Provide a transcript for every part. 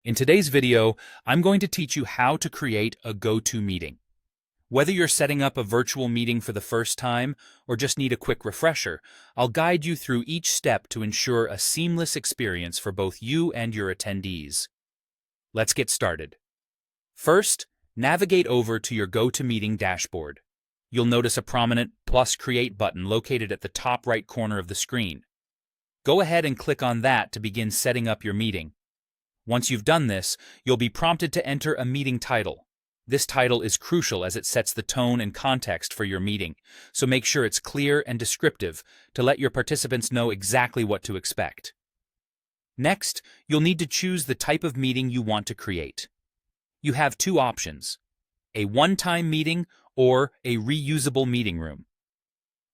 In today's video, I'm going to teach you how to create a GoToMeeting. Whether you're setting up a virtual meeting for the first time or just need a quick refresher, I'll guide you through each step to ensure a seamless experience for both you and your attendees. Let's get started. First, navigate over to your GoToMeeting dashboard. You'll notice a prominent plus Create button located at the top right corner of the screen. Go ahead and click on that to begin setting up your meeting. Once you've done this, you'll be prompted to enter a meeting title. This title is crucial as it sets the tone and context for your meeting, so make sure it's clear and descriptive to let your participants know exactly what to expect. Next, you'll need to choose the type of meeting you want to create. You have two options: a one-time meeting or a reusable meeting room.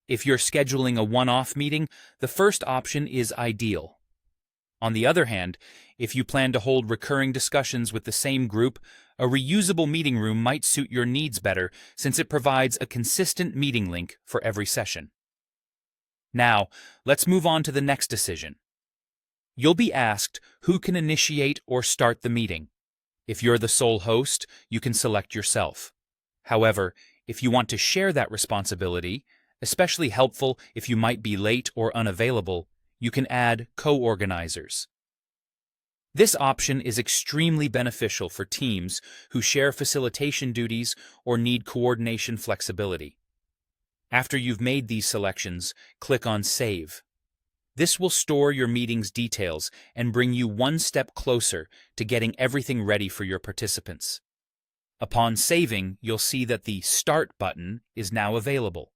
If you're scheduling a one-off meeting, the first option is ideal. On the other hand, if you plan to hold recurring discussions with the same group, a reusable meeting room might suit your needs better since it provides a consistent meeting link for every session. Now, let's move on to the next decision. You'll be asked who can initiate or start the meeting. If you're the sole host, you can select yourself. However, if you want to share that responsibility, especially helpful if you might be late or unavailable, you can add co-organizers. This option is extremely beneficial for teams who share facilitation duties or need coordination flexibility. After you've made these selections, click on Save. This will store your meeting's details and bring you one step closer to getting everything ready for your participants. Upon saving, you'll see that the Start button is now available.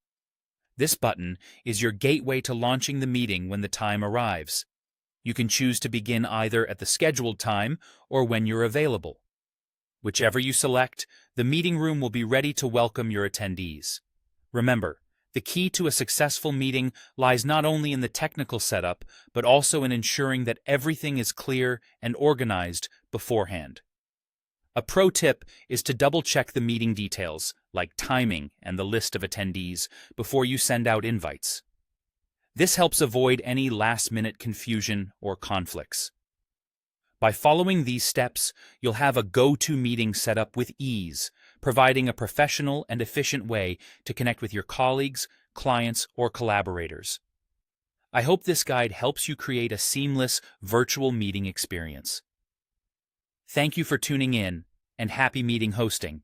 This button is your gateway to launching the meeting when the time arrives. You can choose to begin either at the scheduled time or when you're available. Whichever you select, the meeting room will be ready to welcome your attendees. Remember, the key to a successful meeting lies not only in the technical setup, but also in ensuring that everything is clear and organized beforehand. A pro tip is to double-check the meeting details, like timing and the list of attendees, before you send out invites. This helps avoid any last-minute confusion or conflicts. By following these steps, you'll have a GoToMeeting set up with ease, providing a professional and efficient way to connect with your colleagues, clients, or collaborators. I hope this guide helps you create a seamless virtual meeting experience. Thank you for tuning in, and happy meeting hosting.